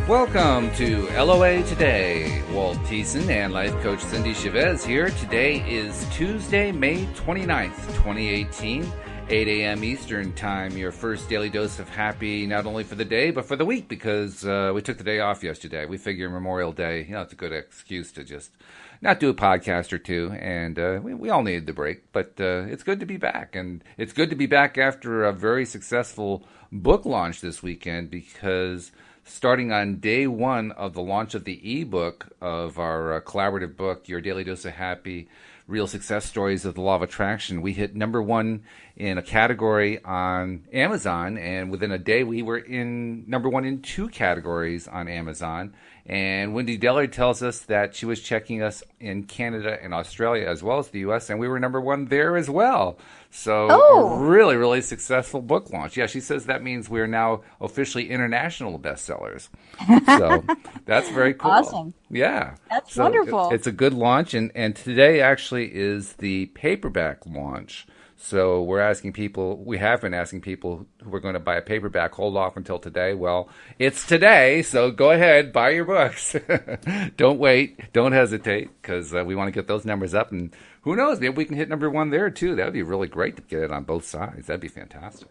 Welcome to LOA Today. Walt Thiessen and life coach Cindy Chavez here. Today is Tuesday, May 29th, 2018, 8 a.m. Eastern Time. Your first daily dose of happy, not only for the day, but for the week, because we took the day off yesterday. We figure Memorial Day, it's a good excuse to just not do a podcast or two, and we all needed the break, but it's good to be back. And it's good to be back after a very successful book launch this weekend, because starting on day one of the launch of the ebook of our collaborative book, Your Daily Dose of Happy, Real Success Stories of the Law of Attraction, we hit number one in a category on Amazon, and within a day we were in number one in two categories on Amazon. And Wendy Dillard tells us that she was checking us in Canada and Australia as well as the U.S., and we were number one there as well. So a really, really successful book launch. Yeah, she says that means we're now officially international bestsellers. So that's very cool. Awesome. Yeah. That's wonderful. It's a good launch, and today actually is the paperback launch. So we have been asking people who are going to buy a paperback, hold off until today. Well, it's today, so go ahead, buy your books. Don't wait, don't hesitate, because we want to get those numbers up. And who knows, maybe we can hit number one there too. That would be really great to get it on both sides. That'd be fantastic.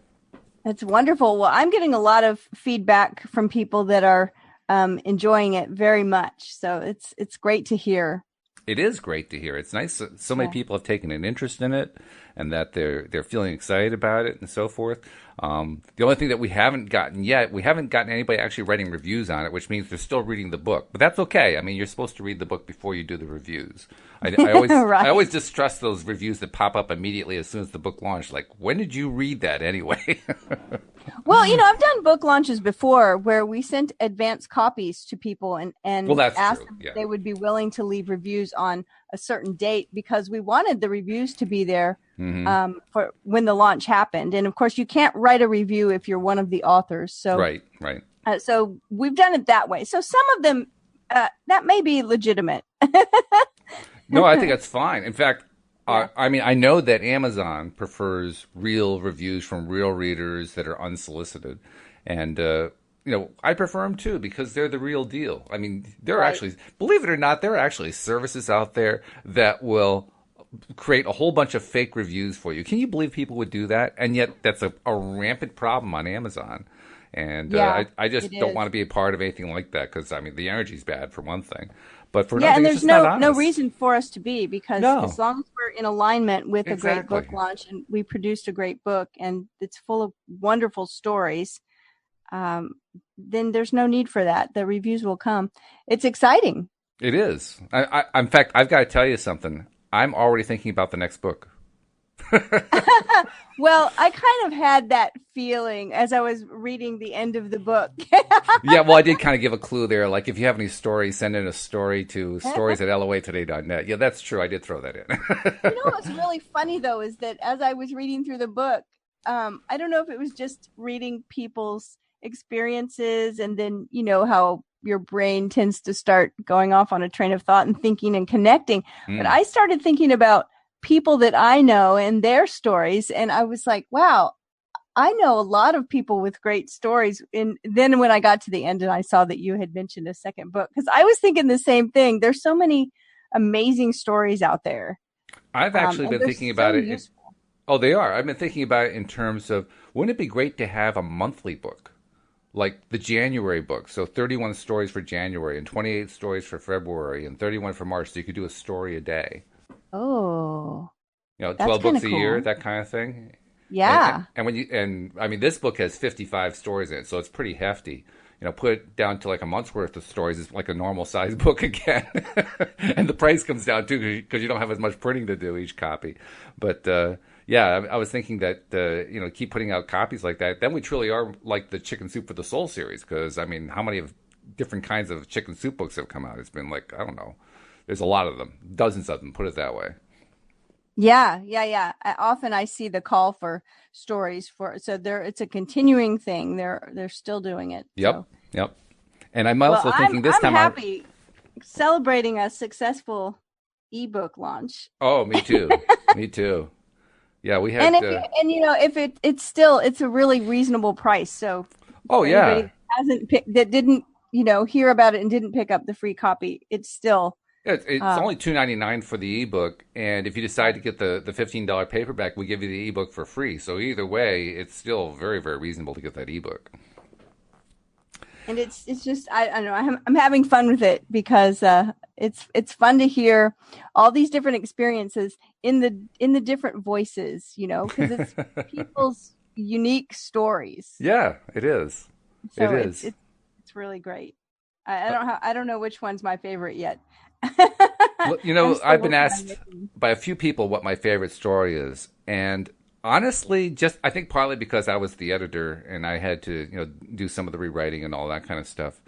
That's wonderful. Well, I'm getting a lot of feedback from people that are enjoying it very much. So it's great to hear. It is great to hear. It's nice that so many people have taken an interest in it, and that they're feeling excited about it and so forth. The only thing that we haven't gotten yet, we haven't gotten anybody actually writing reviews on it, which means they're still reading the book. But that's okay. I mean, you're supposed to read the book before you do the reviews. I always Right. I always distrust those reviews that pop up immediately as soon as the book launched. Like, when did you read that anyway? Well, I've done book launches before where we sent advance copies to people and that's asked true. them Yeah. if they would be willing to leave reviews on a certain date, because we wanted the reviews to be there for when the launch happened. And of course, you can't write a review if you're one of the authors. So Right. So we've done it that way. So some of them that may be legitimate. No, I think that's fine. In fact, I know that Amazon prefers real reviews from real readers that are unsolicited. And, I prefer them too, because they're the real deal. I mean, there are actually, believe it or not, there are actually services out there that will create a whole bunch of fake reviews for you. Can you believe people would do that? And yet that's a rampant problem on Amazon. And I just don't want to be a part of anything like that, because, the energy's bad for one thing. But for and there's no reason for us to be, because as long as we're in alignment with Exactly. a great book launch, and we produced a great book and it's full of wonderful stories, then there's no need for that. The reviews will come. It's exciting. It is. In fact, I've got to tell you something. I'm already thinking about the next book. Well, I kind of had that feeling as I was reading the end of the book. Yeah, well, I did kind of give a clue there. Like, if you have any stories, send in a story to stories@loatoday.net. Yeah, that's true. I did throw that in. What's really funny, though, is that as I was reading through the book, I don't know if it was just reading people's experiences, and then, how your brain tends to start going off on a train of thought and thinking and connecting. But I started thinking about people that I know and their stories. And I was like, wow, I know a lot of people with great stories. And then when I got to the end and I saw that you had mentioned a second book, because I was thinking the same thing. There's so many amazing stories out there. I've actually been thinking about it. They are. I've been thinking about it in terms of, wouldn't it be great to have a monthly book? Like the January book. So 31 stories for January and 28 stories for February and 31 for March. So you could do a story a day. Oh, 12 books a year, that kind of thing. Yeah. And this book has 55 stories in it, so it's pretty hefty. Put it down to like a month's worth of stories is like a normal size book again. And the price comes down too, because you don't have as much printing to do each copy. But I was thinking that, keep putting out copies like that. Then we truly are like the Chicken Soup for the Soul series, because, how many of different kinds of chicken soup books have come out? It's been like, I don't know. There's a lot of them, dozens of them, put it that way. Yeah. Often I see the call for stories it's a continuing thing. They're still doing it. Yep. And I'm also thinking this time I'm happy celebrating a successful ebook launch. Oh, me too. Me too. Yeah, we had. And it's a really reasonable price. So that hasn't picked, that didn't hear about it and didn't pick up the free copy, it's still It's only $2.99 for the ebook, and if you decide to get the $15 paperback, we give you the ebook for free. So either way, it's still very, very reasonable to get that ebook. And it's just I don't know, I'm having fun with it because it's fun to hear all these different experiences in the different voices, because it's people's unique stories. Yeah, it is. So it is. It's really great. I don't know which one's my favorite yet. Well, I've been asked by a few people what my favorite story is, and honestly, I think partly because I was the editor and I had to, do some of the rewriting and all that kind of stuff.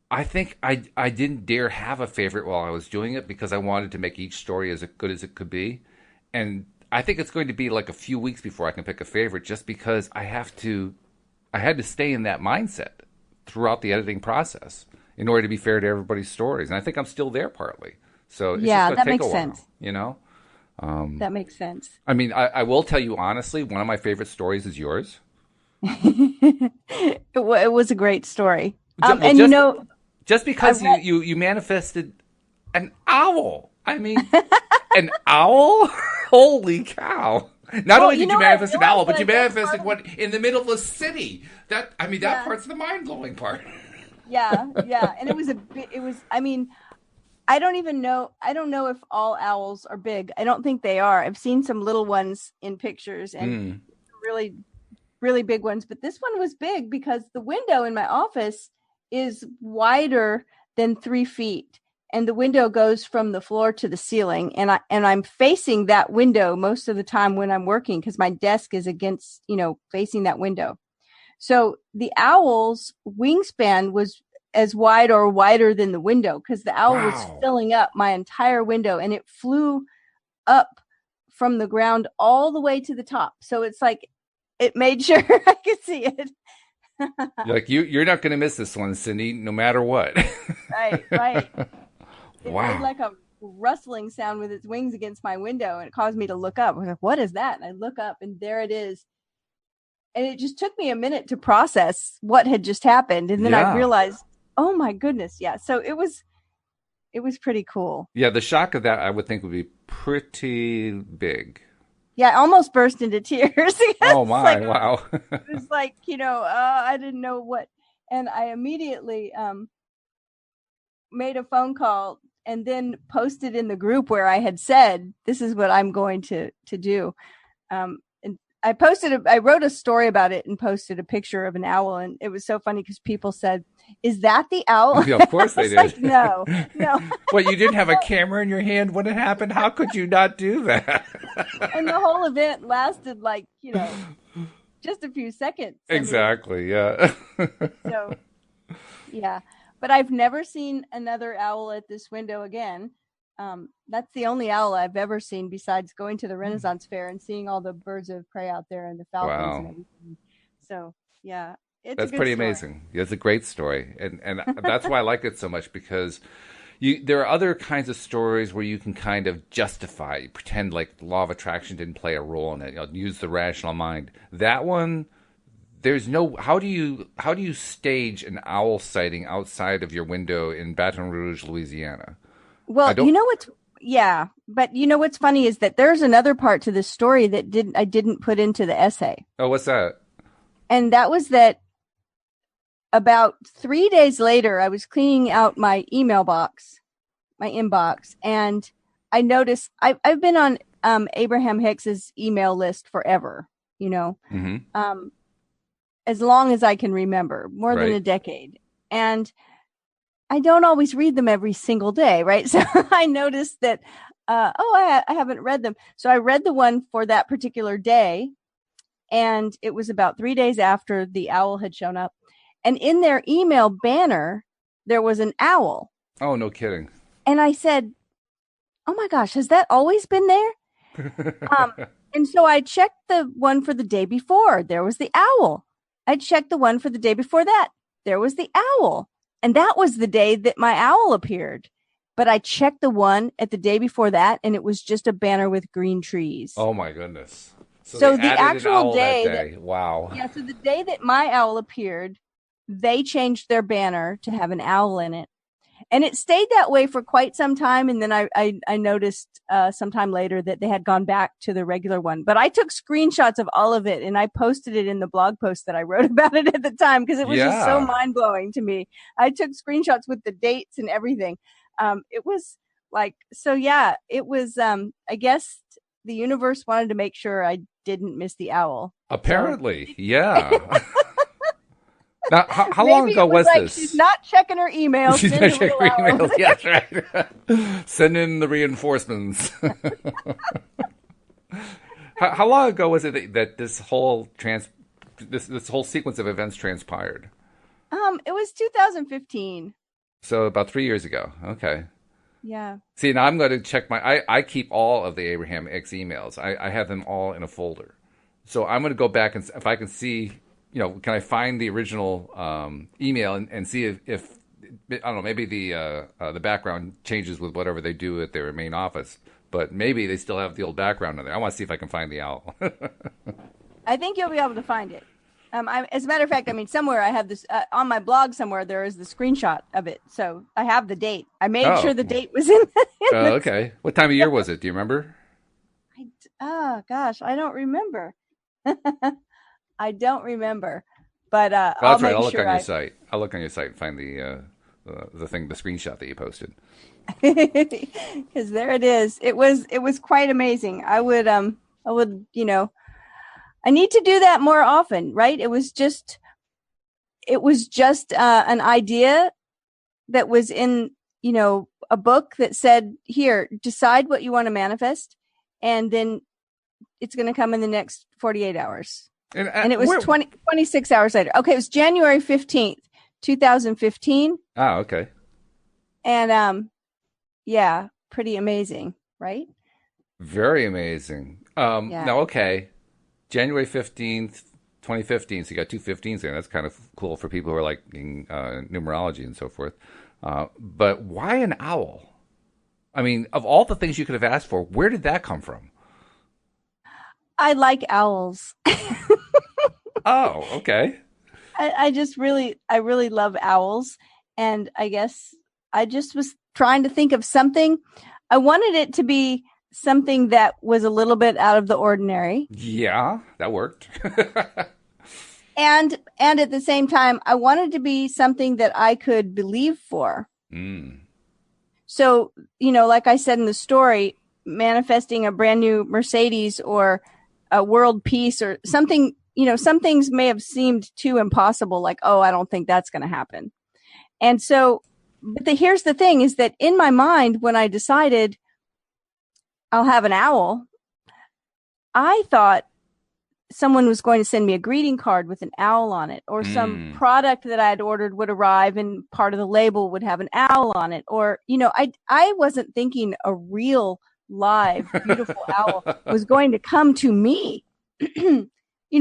I think I didn't dare have a favorite while I was doing it because I wanted to make each story as good as it could be, and I think it's going to be like a few weeks before I can pick a favorite, just because I had to stay in that mindset throughout the editing process in order to be fair to everybody's stories. And I think I'm still there partly. So it's just that take makes a while, sense. That makes sense. I mean, I will tell you honestly, one of my favorite stories is yours. It was a great story. Just because you manifested an owl. I mean, an owl? Holy cow. Not only did you manifest an owl, but you manifested one in the middle of a city. That part's the mind-blowing part. Yeah. And I don't know if all owls are big. I don't think they are. I've seen some little ones in pictures and really, really big ones. But this one was big because the window in my office is wider than 3 feet. And the window goes from the floor to the ceiling. And I'm facing that window most of the time when I'm working because my desk is against, facing that window. So the owl's wingspan was as wide or wider than the window because the owl was filling up my entire window, and it flew up from the ground all the way to the top. So it's like it made sure I could see it. Like you're not going to miss this one, Cindie, no matter what. Right. It Wow. made like a rustling sound with its wings against my window, and it caused me to look up. I was like, what is that? And I look up, and there it is. And it just took me a minute to process what had just happened. And then I realized, oh my goodness. Yeah. So it was pretty cool. Yeah. The shock of that, I would think, would be pretty big. Yeah. I almost burst into tears. Oh my, wow. It was like, I didn't know what. And I immediately made a phone call and then posted in the group where I had said, this is what I'm going to do. And I wrote a story about it and posted a picture of an owl. And it was so funny because people said, is that the owl? Yeah, of course they did. Like, no. What, you didn't have a camera in your hand when it happened? How could you not do that? And the whole event lasted like, just a few seconds. Exactly. Yeah. So, yeah. But I've never seen another owl at this window again. That's the only owl I've ever seen besides going to the Renaissance Fair and seeing all the birds of prey out there and the falcons and everything. So, yeah. That's pretty amazing. It's a great story. And that's why I like it so much, because there are other kinds of stories where you can kind of justify, pretend like the law of attraction didn't play a role in it, use the rational mind. That one, there's no, how do you stage an owl sighting outside of your window in Baton Rouge, Louisiana? Well, but what's funny is that there's another part to this story that I didn't put into the essay. Oh, what's that? And that was that about 3 days later, I was cleaning out my inbox, and I noticed I've been on Abraham-Hicks's email list forever, as long as I can remember, more than a decade. And I don't always read them every single day, right? So I noticed that, I haven't read them. So I read the one for that particular day, and it was about 3 days after the owl had shown up. And in their email banner, there was an owl. Oh, no kidding. And I said, oh my gosh, has that always been there? And so I checked the one for the day before. There was the owl. I checked the one for the day before that. There was the owl. And that was the day that my owl appeared. But I checked the one at the day before that, and it was just a banner with green trees. Oh, my goodness. So the actual day. Wow. Yeah, so the day that my owl appeared, they changed their banner to have an owl in it. And it stayed that way for quite some time. And then I noticed sometime later that they had gone back to the regular one. But I took screenshots of all of it and I posted it in the blog post that I wrote about it at the time because it was just so mind blowing to me. I took screenshots with the dates and everything. It was like, so yeah, it was, I guess the universe wanted to make sure I didn't miss the owl. Apparently, so. Yeah. Now, how long ago was this? She's not checking her emails. She's not checking her emails. Yes, right. Send in the reinforcements. How long ago was it that this whole this whole sequence of events transpired? It was 2015. So about 3 years ago. Okay. Yeah. See, now I'm going to check I keep all of the Abraham-Hicks emails. I have them all in a folder. So I'm going to go back and if I can see, can I find the original email and see if I don't know, maybe the background changes with whatever they do at their main office, but maybe they still have the old background in there. I want to see if I can find the owl. I think you'll be able to find it. As a matter of fact, somewhere I have this on my blog somewhere. There is the screenshot of it, so I have the date. I made sure the date was in. Okay. What time of year was it? Do you remember? Gosh, I don't remember. I don't remember, but that's right. I'll look on your site. I'll look on your site and find the screenshot that you posted. Because there it is. It was quite amazing. I would, I need to do that more often, right? It was just an idea that was in, a book that said, here, decide what you want to manifest, and then it's going to come in the next 48 hours. And it was 26 hours later. Okay, it was January 15th, 2015. Oh, okay. And yeah, pretty amazing, right? Very amazing. Now, okay, January 15th, 2015. So you got two 15s there. That's kind of cool for people who are like in numerology and so forth. But why an owl? I mean, of all the things you could have asked for, where did that come from? I like owls. Oh, okay. I really love owls. And I guess I just was trying to think of something. I wanted it to be something that was a little bit out of the ordinary. Yeah, that worked. and at the same time, I wanted to be something that I could believe for. So, like I said in the story, manifesting a brand new Mercedes or a world peace or something, some things may have seemed too impossible, like, oh, I don't think that's going to happen. And so, but here's the thing is that in my mind, when I decided I'll have an owl, I thought someone was going to send me a greeting card with an owl on it, or some product that I had ordered would arrive and part of the label would have an owl on it. Or, I wasn't thinking a real live, beautiful owl was going to come to me.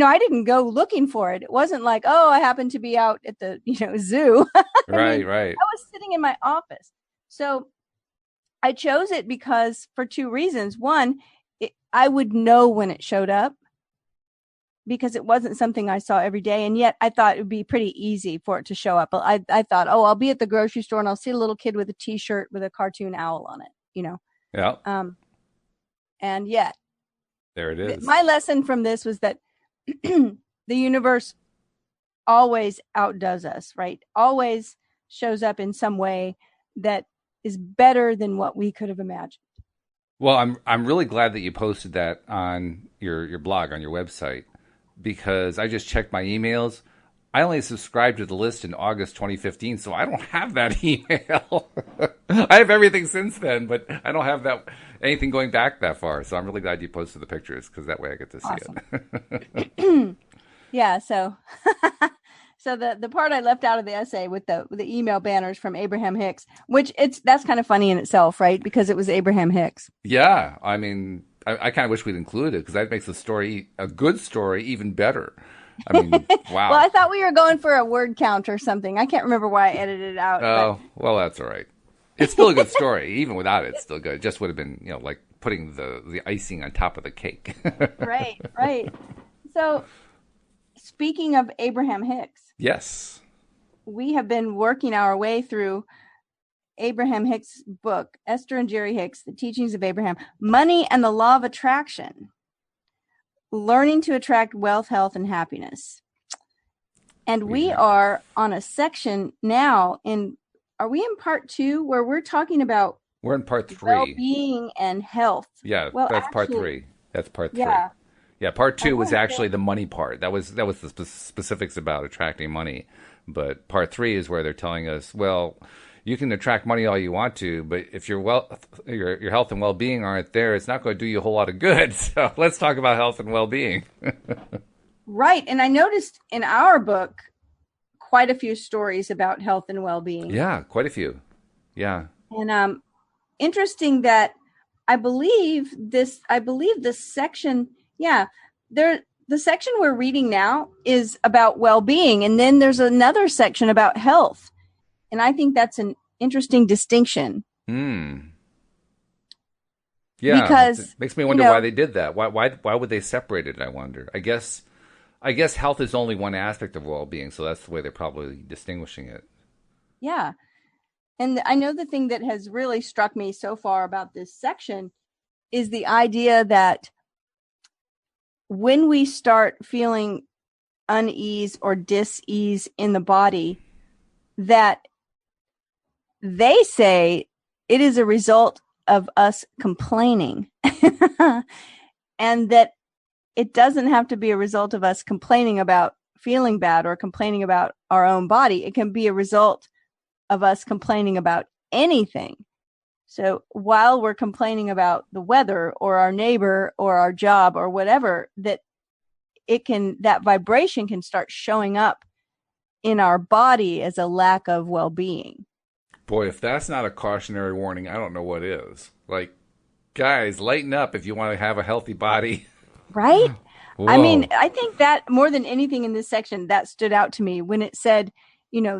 I didn't go looking for it. It wasn't like, oh, I happened to be out at the, zoo. Right. I was sitting in my office. So I chose it because for two reasons. One, I would know when it showed up because it wasn't something I saw every day. And yet I thought it would be pretty easy for it to show up. I thought, oh, I'll be at the grocery store and I'll see a little kid with a T-shirt with a cartoon owl on it, Yeah. And yet, there it is. My lesson from this was that the universe always outdoes us, right? Always shows up in some way that is better than what we could have imagined. Well, I'm really glad that you posted that on your blog, on your website, because I just checked my emails. I only subscribed to the list in August 2015, so I don't have that email. I have everything since then, but I don't have anything going back that far. So I'm really glad you posted the pictures because that way I get to see it. Yeah. So, so the part I left out of the essay with the email banners from Abraham-Hicks, which that's kind of funny in itself, right? Because it was Abraham-Hicks. Yeah. I mean, I kind of wish we'd included it because that makes a good story, even better. I mean, wow. Well, I thought we were going for a word count or something. I can't remember why I edited it out. Oh, well, that's all right. It's still a good story. Even without it, it's still good. It just would have been, like putting the icing on top of the cake. Right. So, speaking of Abraham-Hicks. Yes. we have been working our way through Abraham-Hicks' book, Esther and Jerry Hicks, The Teachings of Abraham, Money and the Law of Attraction, Learning to Attract Wealth, Health, and Happiness. And we are on a section now are we in part 2 where we're talking about We're in part 3. well-being and health? Yeah, well, that's actually, part 3. That's part 3. Yeah. Yeah, part 2 was actually the money part. That was the specifics about attracting money. But part 3 is where they're telling us, well, you can attract money all you want to, but if your health and well-being aren't there, it's not going to do you a whole lot of good. So let's talk about health and well-being. Right. And I noticed in our book quite a few stories about health and well-being. Yeah, quite a few. Yeah. And interesting that I believe this section, the section we're reading now is about well-being, and then there's another section about health. And I think that's an interesting distinction. Yeah, because it makes me wonder why they did that. Why would they separate it? I wonder. I guess health is only one aspect of well-being, so that's the way they're probably distinguishing it. Yeah. And I know the thing that has really struck me so far about this section is the idea that when we start feeling unease or dis-ease in the body, that they say it is a result of us complaining. And that it doesn't have to be a result of us complaining about feeling bad or complaining about our own body. It can be a result of us complaining about anything. So while we're complaining about the weather or our neighbor or our job or whatever, that vibration can start showing up in our body as a lack of well-being. Boy, if that's not a cautionary warning, I don't know what is. Like, guys, lighten up if you want to have a healthy body. Right? Whoa. I mean, I think that more than anything in this section, that stood out to me when it said,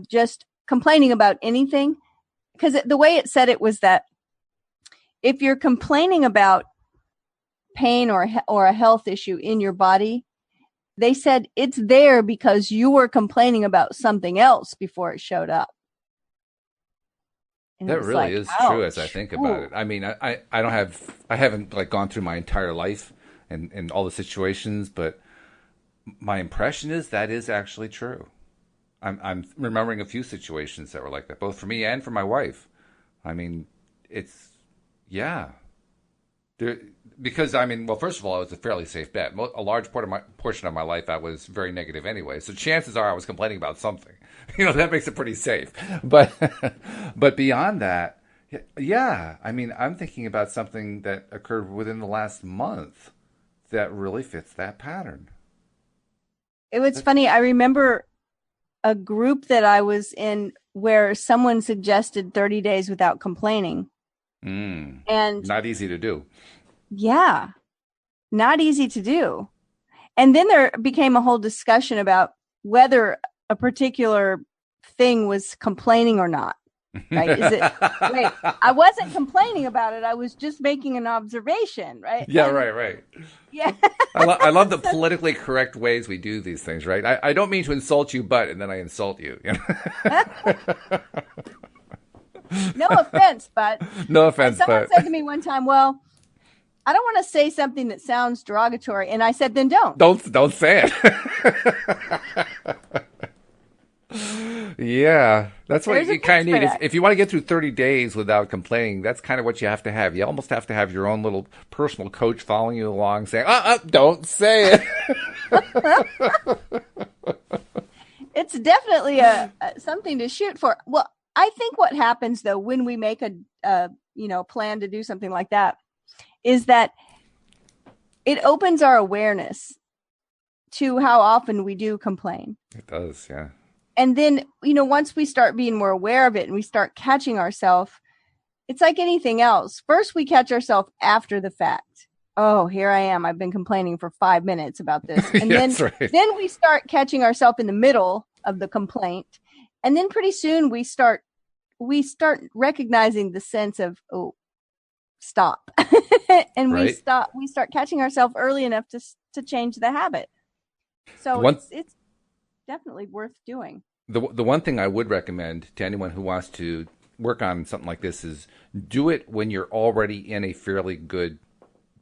just complaining about anything. Because the way it said it was that if you're complaining about pain or a health issue in your body, they said it's there because you were complaining about something else before it showed up. And that really is true as I think about it. I mean, I haven't like gone through my entire life and all the situations, but my impression is that is actually true. I'm remembering a few situations that were like that, both for me and for my wife. I mean, because well, first of all, it was a fairly safe bet. A large portion of my life, I was very negative anyway. So chances are I was complaining about something. That makes it pretty safe. But beyond that, yeah, I mean, I'm thinking about something that occurred within the last month that really fits that pattern. It was funny. I remember a group that I was in where someone suggested 30 days without complaining. And not easy to do. Yeah, not easy to do. And then there became a whole discussion about whether a particular thing was complaining or not. Right? Wait, I wasn't complaining about it. I was just making an observation, right? Yeah, right. Yeah. I love the politically correct ways we do these things, right? I don't mean to insult you, but, and then I insult you. No offense, but. No offense, someone said to me one time, well, I don't want to say something that sounds derogatory. And I said, then don't. Don't say it. Yeah, that's what you kind of need. If you want to get through 30 days without complaining, that's kind of what you have to have. You almost have to have your own little personal coach following you along saying, don't say it. It's definitely something to shoot for. Well, I think what happens, though, when we make a plan to do something like that is that it opens our awareness to how often we do complain. It does, yeah. And then, once we start being more aware of it and we start catching ourselves, it's like anything else. First, we catch ourselves after the fact. Oh, here I am. I've been complaining for 5 minutes about this. And then we start catching ourselves in the middle of the complaint. And then pretty soon we start recognizing the sense of, oh, stop. And we start catching ourselves early enough to change the habit. So it's definitely worth doing. the one thing I would recommend to anyone who wants to work on something like this is do it when you're already in a fairly good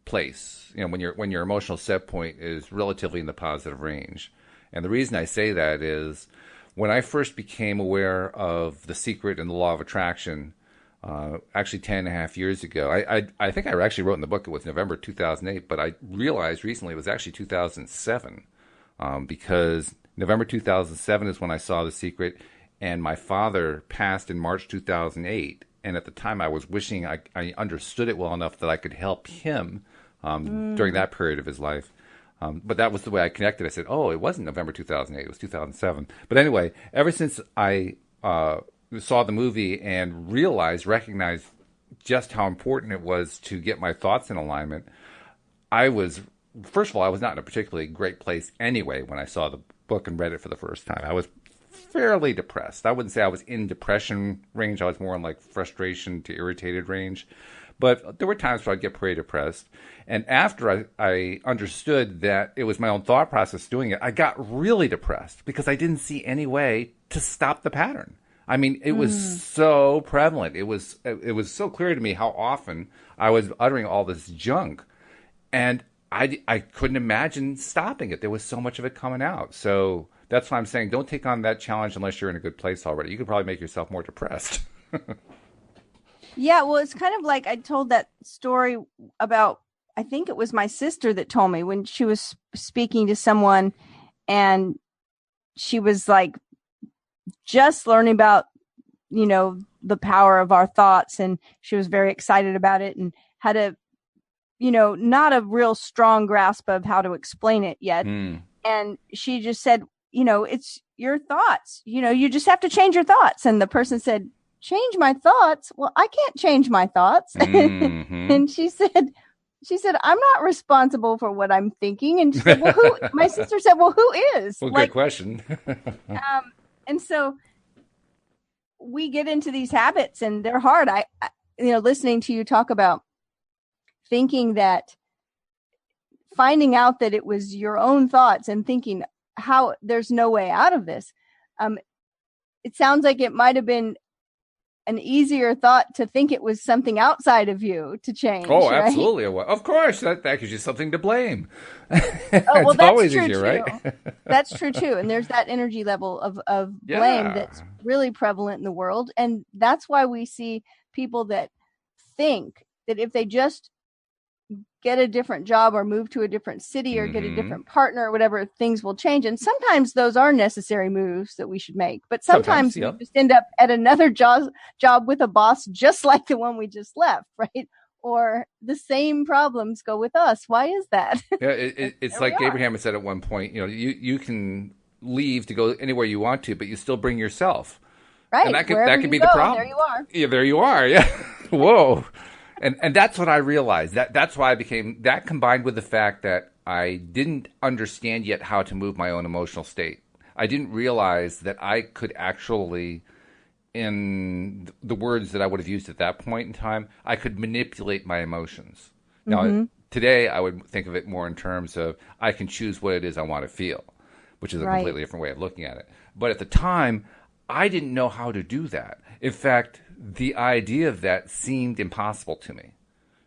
place. You know, when your emotional set point is relatively in the positive range. And the reason I say that is when I first became aware of The Secret and the Law of Attraction, actually 10 and a half years ago, I think I actually wrote in the book it was November 2008, but I realized recently it was actually 2007, because November 2007 is when I saw The Secret, and my father passed in March 2008. And at the time, I was wishing I understood it well enough that I could help him during that period of his life. But that was the way I connected. I said, oh, it wasn't November 2008. It was 2007. But anyway, ever since I saw the movie and recognized just how important it was to get my thoughts in alignment, first of all, I was not in a particularly great place anyway when I saw the book and read it for the first time. I was fairly depressed. I wouldn't say I was in depression range. I was more in like frustration to irritated range. But there were times where I'd get pretty depressed. And after I understood that it was my own thought process doing it, I got really depressed because I didn't see any way to stop the pattern. I mean, it was so prevalent. It was so clear to me how often I was uttering all this junk. And I couldn't imagine stopping it. There was so much of it coming out. So that's why I'm saying don't take on that challenge unless you're in a good place already. You could probably make yourself more depressed. Yeah, well, it's kind of like I told that story about, I think it was my sister that told me when she was speaking to someone and she was like just learning about, you know, the power of our thoughts, and she was very excited about it and had a, you know, not a real strong grasp of how to explain it yet. And she just said, you know, it's your thoughts, you know, you just have to change your thoughts. And the person said, change my thoughts? Well, I can't change my thoughts. And she said, I'm not responsible for what I'm thinking. And she said, well, my sister said, well, who is? Well, good question. And so we get into these habits and they're hard. I listening to you talk about thinking that, finding out that it was your own thoughts and thinking how there's no way out of this. It sounds like it might have been an easier thought to think it was something outside of you to change. Oh, right? Absolutely. Of course, that gives you something to blame. Oh, well, that's always true easier, too. right? That's true too. And there's that energy level of blame that's really prevalent in the world. And that's why we see people that think that if they just get a different job or move to a different city or get a different partner or whatever, things will change. And sometimes those are necessary moves that we should make. But sometimes we just end up at another job with a boss just like the one we just left, right? Or the same problems go with us. Why is that? Yeah, it's like Abraham had said at one point, you know, you can leave to go anywhere you want to, but you still bring yourself. Right. And that could be the problem. There you are. Yeah, there you are. Yeah. Whoa. And that's what I realized. That's why I became that, combined with the fact that I didn't understand yet how to move my own emotional state. I didn't realize that I could actually, in the words that I would have used at that point in time, I could manipulate my emotions. Now, today I would think of it more in terms of I can choose what it is I want to feel, which is a completely different way of looking at it. But at the time, I didn't know how to do that. In fact, the idea of that seemed impossible to me.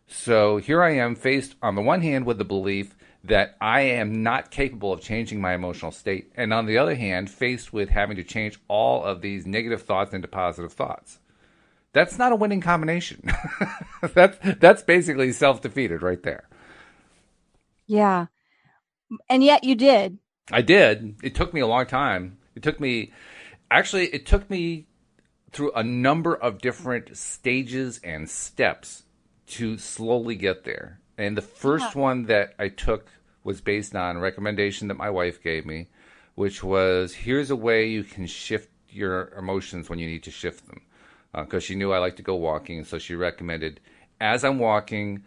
So here I am faced, on the one hand, with the belief that I am not capable of changing my emotional state, and on the other hand, faced with having to change all of these negative thoughts into positive thoughts. That's not a winning combination. That's basically self-defeated right there. Yeah. And yet you did. I did. It took me a long time. It took me through a number of different stages and steps to slowly get there. And the first one that I took was based on a recommendation that my wife gave me, which was, here's a way you can shift your emotions when you need to shift them. Because she knew I like to go walking, and so she recommended, as I'm walking,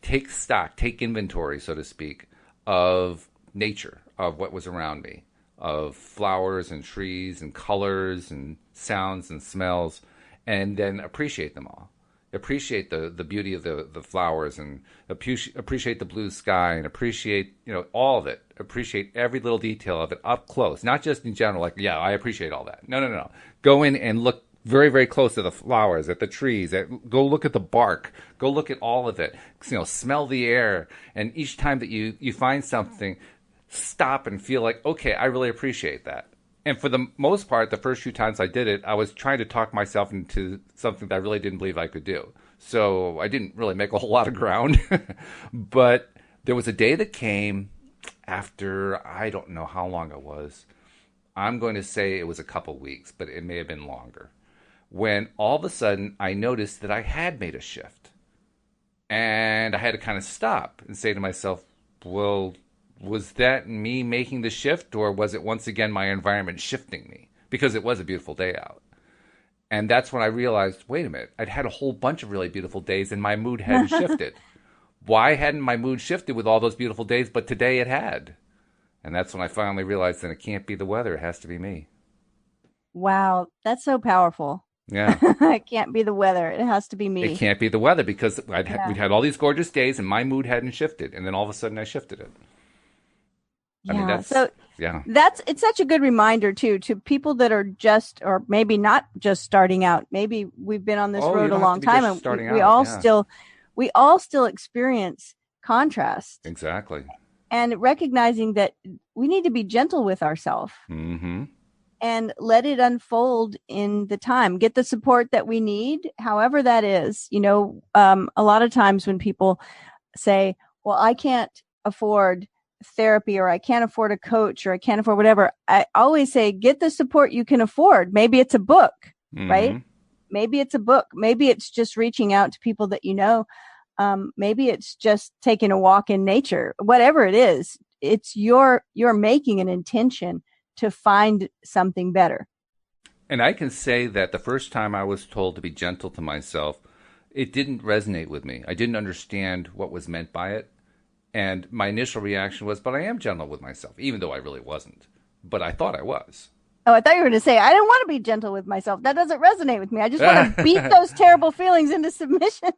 take stock, take inventory, so to speak, of nature, of what was around me, of flowers and trees and colors and sounds and smells, and then appreciate them all. appreciate the beauty of the flowers, and appreciate the blue sky, and appreciate, all of it. Appreciate every little detail of it up close, not just in general, like, yeah, I appreciate all that. No, no, no. Go in and look very, very close to the flowers, at the trees, go look at the bark, go look at all of it, smell the air. And each time that you find something, stop and feel like, okay, I really appreciate that. And for the most part, the first few times I did it, I was trying to talk myself into something that I really didn't believe I could do. So I didn't really make a whole lot of ground. But there was a day that came after, I don't know how long it was. I'm going to say it was a couple weeks, but it may have been longer, when all of a sudden I noticed that I had made a shift. And I had to kind of stop and say to myself, well, was that me making the shift, or was it once again my environment shifting me? Because it was a beautiful day out. And that's when I realized, wait a minute, I'd had a whole bunch of really beautiful days and my mood hadn't shifted. Why hadn't my mood shifted with all those beautiful days, but today it had? And that's when I finally realized that it can't be the weather, it has to be me. Wow, that's so powerful. Yeah. It can't be the weather. It has to be me. It can't be the weather, because we'd had all these gorgeous days and my mood hadn't shifted. And then all of a sudden I shifted it. Yeah. I mean, it's such a good reminder too, to people that are just, or maybe not just starting out. Maybe we've been on this road a long time, and we all still experience contrast. Exactly. And recognizing that we need to be gentle with ourselves. Mm-hmm. And let it unfold in the time. Get the support that we need, however that is. A lot of times when people say, well, I can't afford therapy, or I can't afford a coach, or I can't afford whatever, I always say, get the support you can afford. Maybe it's a book, right? Maybe it's a book. Maybe it's just reaching out to people that you know. Maybe it's just taking a walk in nature. Whatever it is, it's you're making an intention to find something better. And I can say that the first time I was told to be gentle to myself, it didn't resonate with me. I didn't understand what was meant by it. And my initial reaction was, but I am gentle with myself, even though I really wasn't. But I thought I was. Oh, I thought you were going to say, I don't want to be gentle with myself. That doesn't resonate with me. I just want to beat those terrible feelings into submission.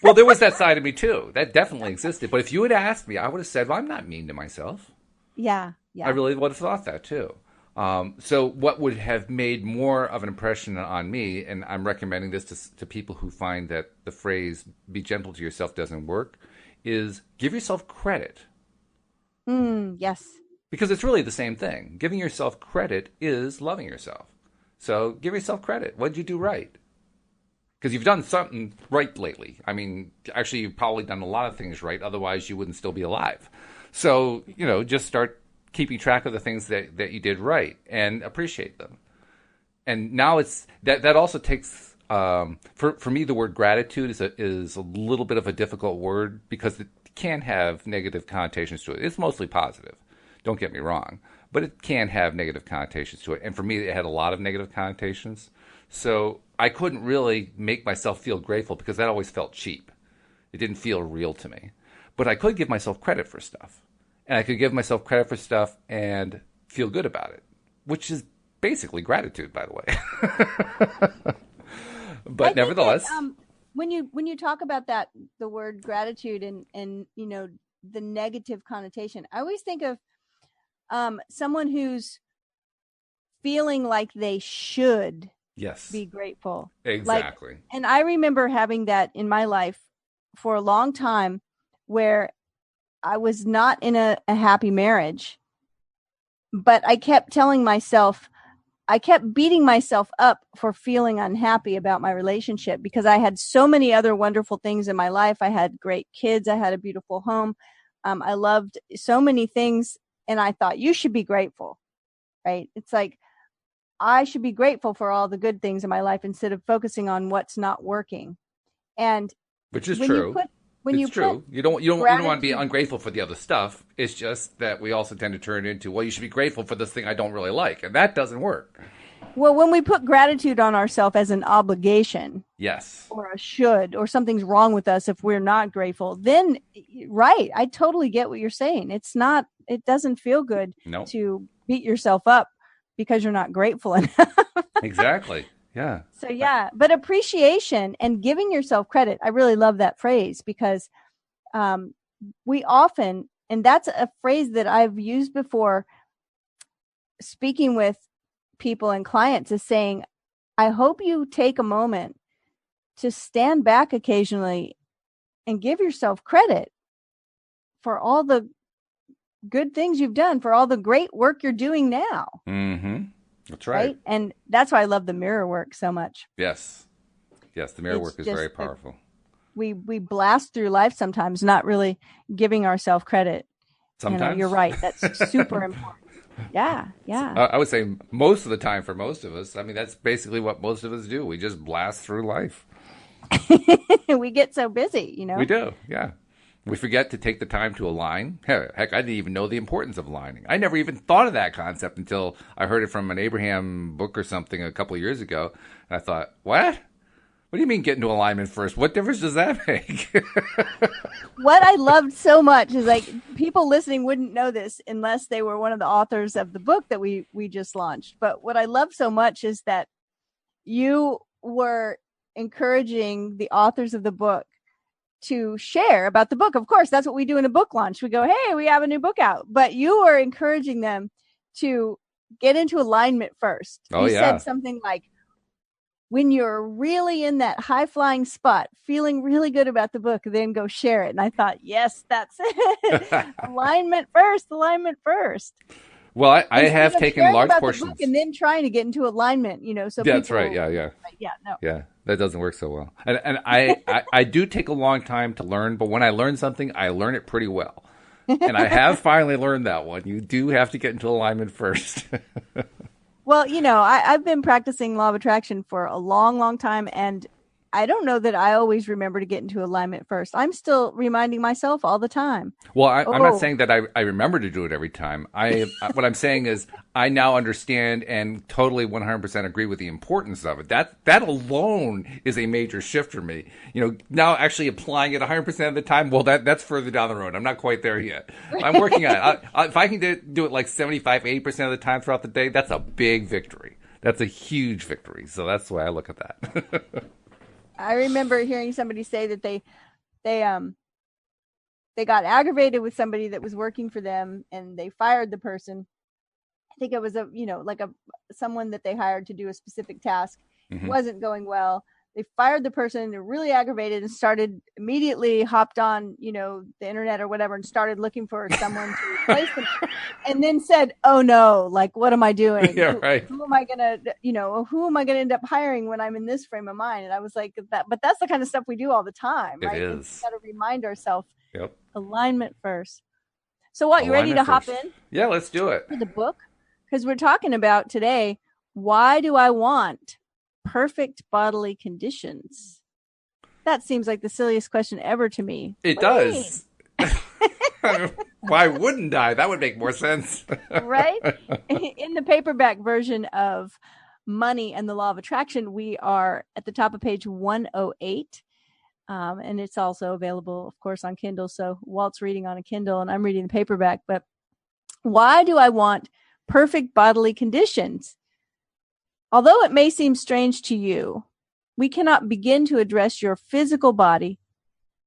Well, there was that side of me, too. That definitely existed. But if you had asked me, I would have said, well, I'm not mean to myself. Yeah. I really would have thought that, too. So what would have made more of an impression on me, and I'm recommending this to people who find that the phrase, be gentle to yourself, doesn't work, is give yourself credit. Yes. Because it's really the same thing. Giving yourself credit is loving yourself. So give yourself credit. What did you do right? Because you've done something right lately. I mean, actually, you've probably done a lot of things right. Otherwise, you wouldn't still be alive. So, just start keeping track of the things that you did right and appreciate them. And now it's that also takes for me, the word gratitude is a little bit of a difficult word, because it can have negative connotations to it. It's mostly positive, don't get me wrong, but it can have negative connotations to it. And for me, it had a lot of negative connotations. So I couldn't really make myself feel grateful, because that always felt cheap. It didn't feel real to me. But I could give myself credit for stuff. And I could give myself credit for stuff and feel good about it, which is basically gratitude, by the way. But nevertheless, when you talk about that, the word gratitude and the negative connotation, I always think of someone who's feeling like they should be grateful. Exactly. And I remember having that in my life for a long time, where I was not in a happy marriage, but I kept telling myself, I kept beating myself up for feeling unhappy about my relationship, because I had so many other wonderful things in my life. I had great kids. I had a beautiful home. I loved so many things. And I thought, you should be grateful, right? It's like, I should be grateful for all the good things in my life instead of focusing on what's not working. And which is true. You don't want to be ungrateful for the other stuff. It's just that we also tend to turn it into, well, you should be grateful for this thing I don't really like, and that doesn't work. Well, when we put gratitude on ourselves as an obligation, yes, or a should, or something's wrong with us if we're not grateful, then right, I totally get what you're saying. It doesn't feel good to beat yourself up because you're not grateful enough. Exactly. Yeah. So yeah, but appreciation and giving yourself credit. I really love that phrase because um, we often, and that's a phrase that I've used before speaking with people and clients, is saying, I hope you take a moment to stand back occasionally and give yourself credit for all the good things you've done, for all the great work you're doing now. Mm-hmm. That's right. Right. And that's why I love the mirror work so much. Yes. Yes. The mirror It's work is just very powerful. we blast through life sometimes, not really giving ourselves credit. And you're Sometimes. right. That's super important. Yeah. Yeah. I would say most of the time for most of us. I mean, that's basically what most of us do. We just blast through life. We get so busy, We do. Yeah. We forget to take the time to align. Heck, I didn't even know the importance of aligning. I never even thought of that concept until I heard it from an Abraham book or something a couple of years ago. And I thought, what? What do you mean get into alignment first? What difference does that make? What I loved so much is, like, people listening wouldn't know this unless they were one of the authors of the book that we just launched. But what I love so much is that you were encouraging the authors of the book to share about the book. Of course, that's what we do in a book launch. We go, hey, we have a new book out. But you were encouraging them to get into alignment first. Oh, you yeah. said something like, when you're really in that high flying spot, feeling really good about the book, then go share it. And I thought, yes, that's it. Alignment first, alignment first. Well, I Instead have of taken sharing large about portions. the book and then trying to get into alignment, so Yeah, that's people, right. Yeah, yeah. yeah, no. Yeah, that doesn't work so well. And I do take a long time to learn, but when I learn something, I learn it pretty well. And I have finally learned that one. You do have to get into alignment first. Well, I've been practicing law of attraction for a long, long time, and I don't know that I always remember to get into alignment first. I'm still reminding myself all the time. Well, I'm not saying that I remember to do it every time. What I'm saying is I now understand and totally 100% agree with the importance of it. That alone is a major shift for me. Now actually applying it 100% of the time, well, that's further down the road. I'm not quite there yet. I'm working on it. If I can do it like 75, 80% of the time throughout the day, that's a big victory. That's a huge victory. So that's the way I look at that. I remember hearing somebody say that they got aggravated with somebody that was working for them, and they fired the person. I think it was someone that they hired to do a specific task. Mm-hmm. It wasn't going well. They fired the person. They're really aggravated and immediately hopped on, the internet or whatever, and started looking for someone to replace them. And then said, "Oh no, like, what am I doing? Yeah, right. Who am I gonna, who am I gonna end up hiring when I'm in this frame of mind?" And I was like, but that's the kind of stuff we do all the time, right? It is. We've got to remind ourselves. Yep. Alignment first. So what, you ready to hop in? Yeah, let's do it. To the book? Because we're talking about today, why do I want perfect bodily conditions? That seems like the silliest question ever to me. It does. Why wouldn't I? That would make more sense. Right? In the paperback version of Money and the Law of Attraction, we are at the top of page 108. And it's also available, of course, on Kindle. So Walt's reading on a Kindle and I'm reading the paperback. But why do I want perfect bodily conditions? Although it may seem strange to you, we cannot begin to address your physical body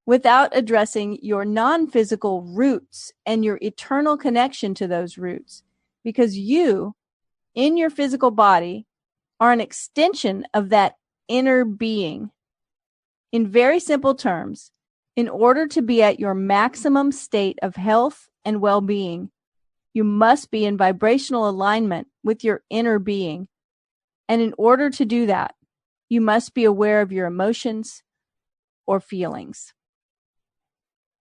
without addressing your non-physical roots and your eternal connection to those roots. Because you, in your physical body, are an extension of that inner being. In very simple terms, in order to be at your maximum state of health and well-being, you must be in vibrational alignment with your inner being. And in order to do that, you must be aware of your emotions or feelings.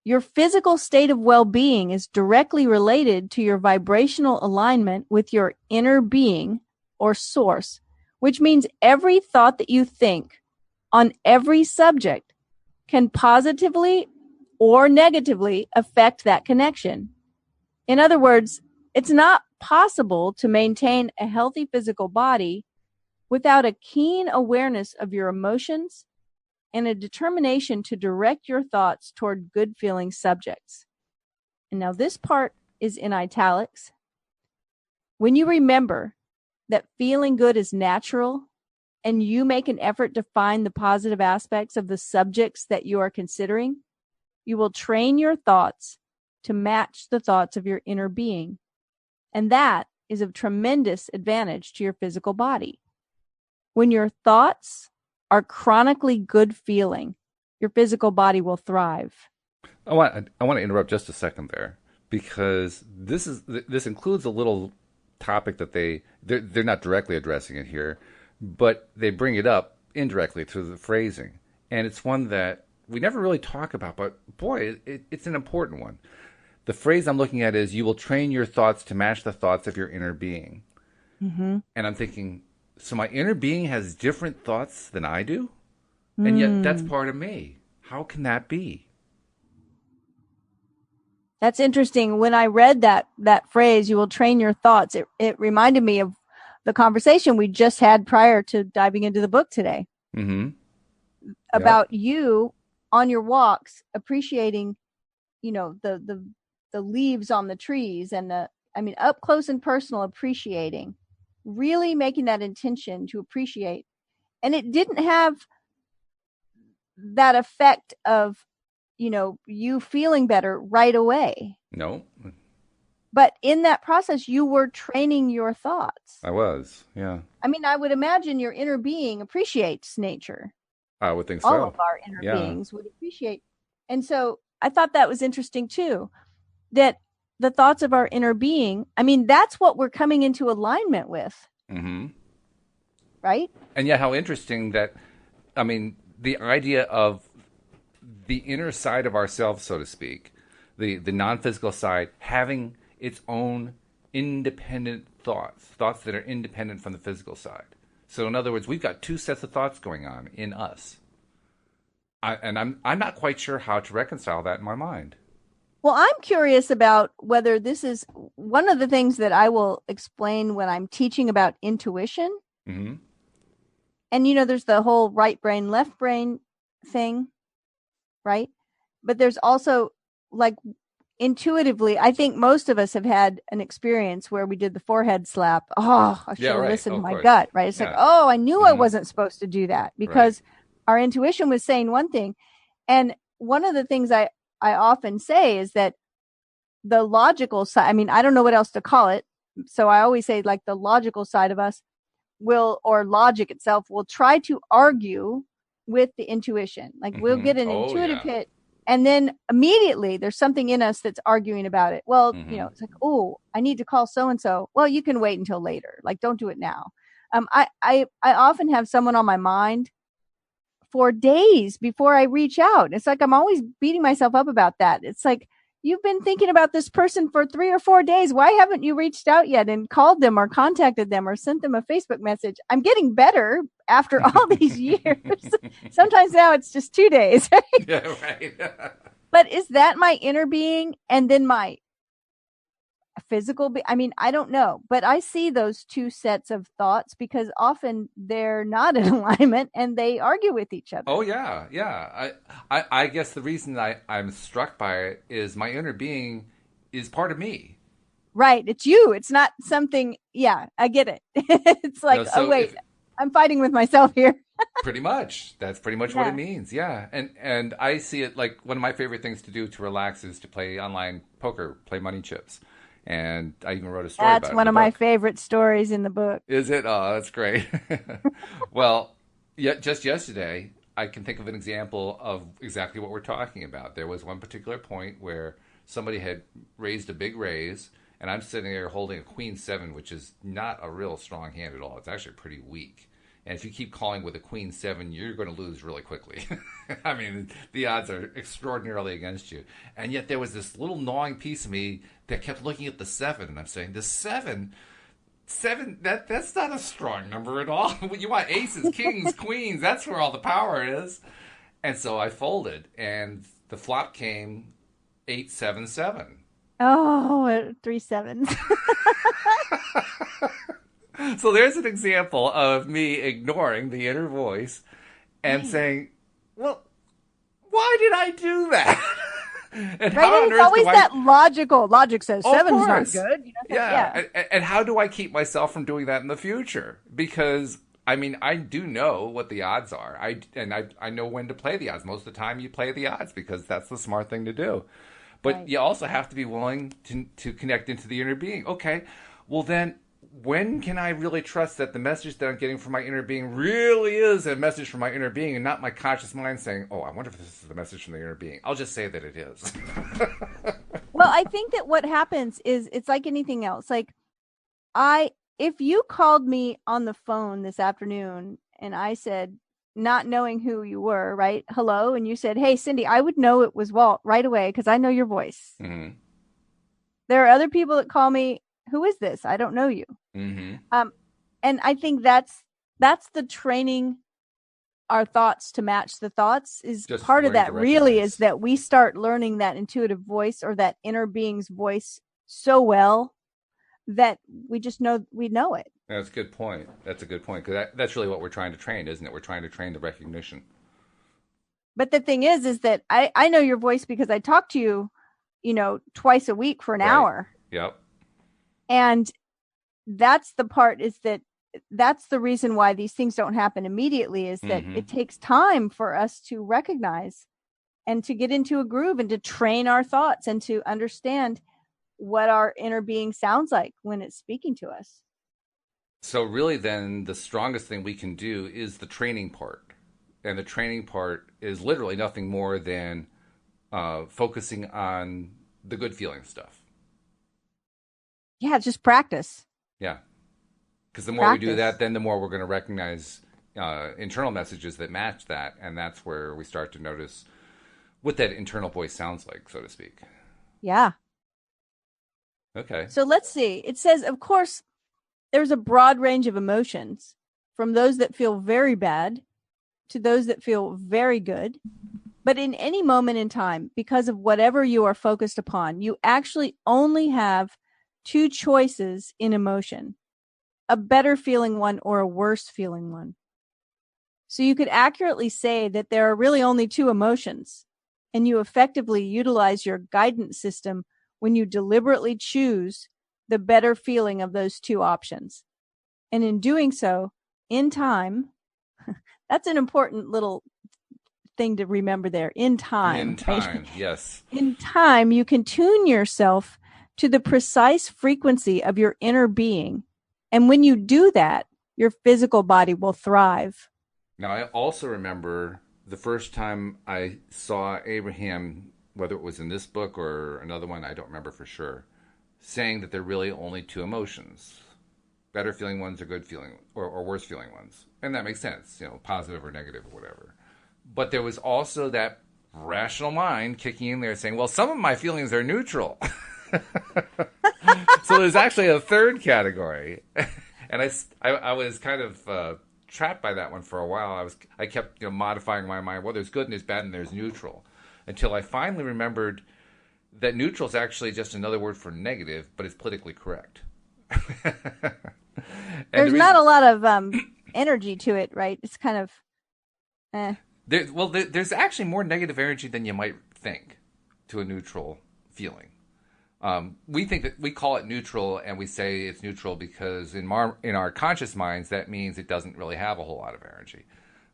Your physical state of well-being is directly related to your vibrational alignment with your inner being or source, which means every thought that you think on every subject can positively or negatively affect that connection. In other words, it's not possible to maintain a healthy physical body without a keen awareness of your emotions and a determination to direct your thoughts toward good-feeling subjects. And now this part is in italics. When you remember that feeling good is natural and you make an effort to find the positive aspects of the subjects that you are considering, you will train your thoughts to match the thoughts of your inner being. And that is of tremendous advantage to your physical body. When your thoughts are chronically good feeling, your physical body will thrive. I want to interrupt just a second there, because this includes a little topic that they're not directly addressing it here, but they bring it up indirectly through the phrasing, and it's one that we never really talk about, but boy, it's an important one. The phrase I'm looking at is, "You will train your thoughts to match the thoughts of your inner being." Mm-hmm. And I'm thinking, so my inner being has different thoughts than I do, and yet that's part of me. How can that be? That's interesting. When I read that phrase, "You will train your thoughts," it reminded me of the conversation we just had prior to diving into the book today. Mm-hmm. About you on your walks appreciating, the leaves on the trees and up close and personal appreciating, really making that intention to appreciate. And it didn't have that effect of, you feeling better right away. No. But in that process, you were training your thoughts. I was, yeah. I would imagine your inner being appreciates nature. I would think so. All of our inner beings would appreciate. And so I thought that was interesting too, that the thoughts of our inner being, that's what we're coming into alignment with. Mm-hmm. Right? And yet how interesting that, the idea of the inner side of ourselves, so to speak, the non-physical side, having its own independent thoughts that are independent from the physical side. So in other words, we've got two sets of thoughts going on in us. I'm not quite sure how to reconcile that in my mind. Well, I'm curious about whether this is one of the things that I will explain when I'm teaching about intuition. Mm-hmm. And, there's the whole right brain, left brain thing, right? But there's also, like, intuitively, I think most of us have had an experience where we did the forehead slap. Oh, I should have listened to my gut, right? It's like, oh, I knew I wasn't supposed to do that, because our intuition was saying one thing. And one of the things I often say is that the logical side, I don't know what else to call it. So I always say, like, the logical side of us or logic itself will try to argue with the intuition. Like, we'll get an intuitive hit, and then immediately there's something in us that's arguing about it. Well, it's like, oh, I need to call so-and-so. Well, you can wait until later. Like, don't do it now. I often have someone on my mind for days before I reach out. It's like, I'm always beating myself up about that. It's like, you've been thinking about this person for 3 or 4 days. Why haven't you reached out yet and called them or contacted them or sent them a Facebook message? I'm getting better after all these years. Sometimes now it's just 2 days. Right? Yeah, right. But is that my inner being and then my physical I don't know, but I see those two sets of thoughts because often they're not in alignment and they argue with each other. Oh yeah. I guess the reason I'm struck by it is my inner being is part of me. Right, it's you. It's not something. Yeah, I get it. It's like, oh wait, I'm fighting with myself here. Pretty much. That's pretty much what it means. Yeah, and I see it like one of my favorite things to do to relax is to play online poker, play money chips. And I even wrote a story about it. That's one of my favorite stories in the book. Is it? Oh, that's great. Well, just yesterday, I can think of an example of exactly what we're talking about. There was one particular point where somebody had raised a big raise, and I'm sitting there holding a Queen 7, which is not a real strong hand at all. It's actually pretty weak. And if you keep calling with a Queen 7, you're going to lose really quickly. The odds are extraordinarily against you. And yet there was this little gnawing piece of me that kept looking at the 7, and I'm saying, the 7, that's not a strong number at all. You want aces, kings, queens, that's where all the power is. And so I folded, and the flop came 8-7-7. Oh, 3 sevens. So there's an example of me ignoring the inner voice and saying, well, why did I do that? And right? It's always that logical. Logic says 7's not good. Yeah. And how do I keep myself from doing that in the future? Because I mean, I do know what the odds are. I know when to play the odds. Most of the time, you play the odds because that's the smart thing to do. But Right. you also have to be willing to connect into the inner being. Okay, well then, when can I really trust that the message that I'm getting from my inner being really is a message from my inner being and not my conscious mind saying, "Oh, I wonder if this is the message from the inner being." I'll just say that it is. Well, I think that what happens is it's like anything else. Like I if you called me on the phone this afternoon and I said, not knowing who you were, right? Hello, and you said, "Hey, Cindie," I would know it was Walt right away because I know your voice. Mm-hmm. There are other people that call me, "Who is this? I don't know you." Mm-hmm. And I think that's the training our thoughts to match the thoughts is Just part of learning to that really recognize. is that we start learning that intuitive voice or that inner being's voice so well that we just know we know it. That's a good point. That's a good point because that's really what we're trying to train, isn't it? We're trying to train the recognition. But the thing is that I know your voice because I talk to you, twice a week for an Right. hour. Yep. And that's the part is that that's the reason why these things don't happen immediately is that Mm-hmm. it takes time for us to recognize and to get into a groove and to train our thoughts and to understand what our inner being sounds like when it's speaking to us. So really, then the strongest thing we can do is the training part, and the training part is literally nothing more than focusing on the good feeling stuff. Yeah, it's just practice. Yeah, because the more we do that, Practice. then the more we're going to recognize internal messages that match that, and that's where we start to notice what that internal voice sounds like, so to speak. Yeah. Okay. So let's see. It says, of course, there's a broad range of emotions from those that feel very bad to those that feel very good. But in any moment in time, because of whatever you are focused upon, you actually only have two choices in emotion, a better feeling one or a worse feeling one. So you could accurately say that there are really only two emotions, and you effectively utilize your guidance system when you deliberately choose the better feeling of those two options. And in doing so, in time, that's an important little thing to remember there. In In time, right? time, yes. In time, you can tune yourself to the precise frequency of your inner being. And when you do that, your physical body will thrive. Now, I also remember the first time I saw Abraham, whether it was in this book or another one, I don't remember for sure, saying that there are really only two emotions, better feeling ones or good feeling or worse feeling ones. And that makes sense, positive or negative or whatever. But there was also that rational mind kicking in there saying, well, some of my feelings are neutral. So there's actually a third category. And I was kind of trapped by that one for a while. I kept modifying my mind. Well, there's good and there's bad and there's neutral, until I finally remembered that neutral is actually just another word for negative, but it's politically correct. There's not a lot of energy to it, right? It's kind of, there's actually more negative energy than you might think to a neutral feeling. We think that we call it neutral, and we say it's neutral because in our conscious minds that means it doesn't really have a whole lot of energy.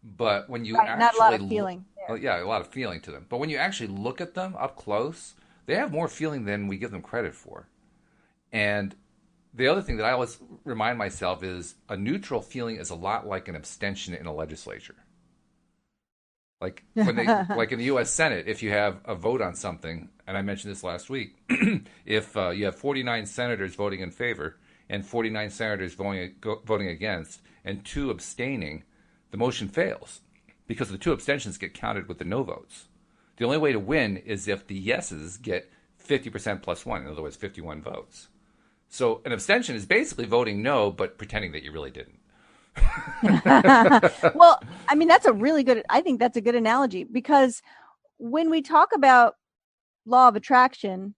But when you right, not a lot of feeling. yeah, a lot of feeling to them. But when you actually look at them up close, they have more feeling than we give them credit for. And the other thing that I always remind myself is a neutral feeling is a lot like an abstention in a legislature. Like like in the U.S. Senate, if you have a vote on something, and I mentioned this last week, if you have 49 senators voting in favor and 49 senators voting against and 2 abstaining, the motion fails because the 2 abstentions get counted with the no votes. The only way to win is if the yeses get 50% plus 1, in other words, 51 votes. So an abstention is basically voting no, but pretending that you really didn't. Well, I mean, I think that's a good analogy because when we talk about law of attraction,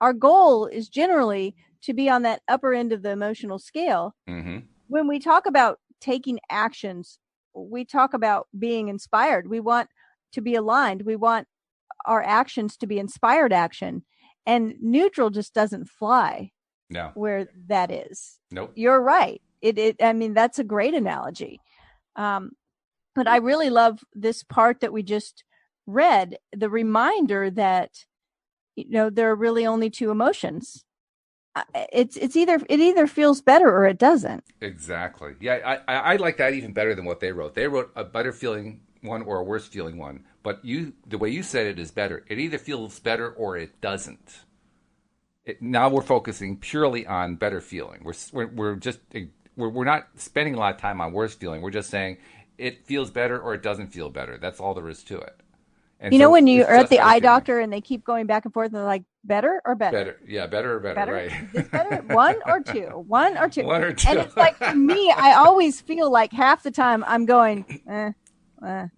our goal is generally to be on that upper end of the emotional scale. Mm-hmm. When we talk about taking actions, we talk about being inspired. We want to be aligned. We want our actions to be inspired action. And neutral just doesn't fly No. where that is. Nope. You're right. I mean, that's a great analogy. But I really love this part that we just read, the reminder that, there are really only two emotions. It either feels better or it doesn't. Exactly. Yeah, I like that even better than what they wrote. They wrote a better feeling one or a worse feeling one. But the way you said it is better. It either feels better or it doesn't. Now we're focusing purely on better feeling. We're not spending a lot of time on worse feeling. We're just saying it feels better or it doesn't feel better. That's all there is to it. And so when you are at the eye feeling. doctor and they keep going back and forth and they're like, better or better? Better. Yeah, better or better, right. Is this better? One or two? One or two? One or two. And it's like, for me, I always feel like half the time I'm going, right?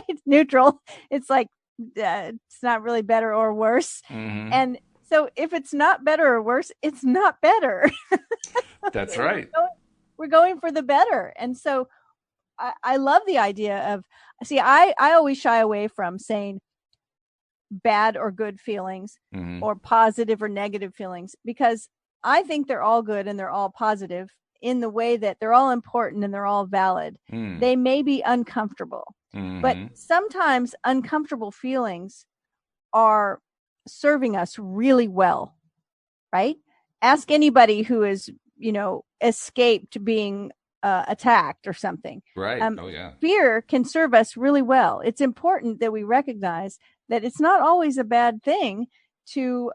It's neutral. It's like, it's not really better or worse. Mm-hmm. And so if it's not better or worse, it's not better. That's right. We're going for the better. And so I love the idea of, I always shy away from saying bad or good feelings, mm-hmm. or positive or negative feelings, because I think they're all good and they're all positive in the way that they're all important and they're all valid. They may be uncomfortable, but sometimes uncomfortable feelings are serving us really well, right? Ask anybody who has, escaped being attacked or something. Right. Oh, yeah. Fear can serve us really well. It's important that we recognize that it's not always a bad thing to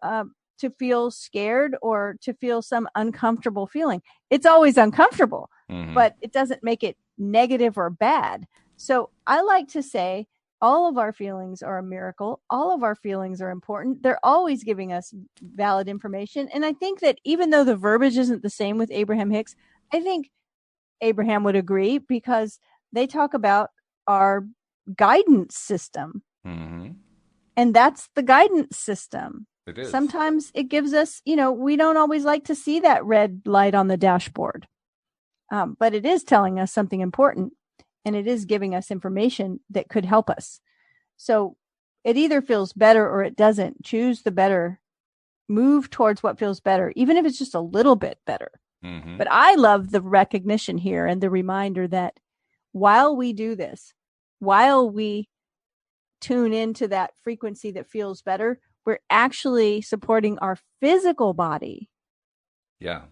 feel scared or to feel some uncomfortable feeling. It's always uncomfortable, but it doesn't make it negative or bad. So I like to say all of our feelings are a miracle. All of our feelings are important. They're always giving us valid information. And I think that even though the verbiage isn't the same with Abraham-Hicks, I think Abraham would agree, because they talk about our guidance system. And that's the guidance system. It is. Sometimes it gives us, we don't always like to see that red light on the dashboard. But it is telling us something important, and it is giving us information that could help us. So it either feels better or it doesn't. Choose the better. Move towards what feels better, even if it's just a little bit better. But I love the recognition here and the reminder that while we do this, while we tune into that frequency that feels better, we're actually supporting our physical body. Yeah.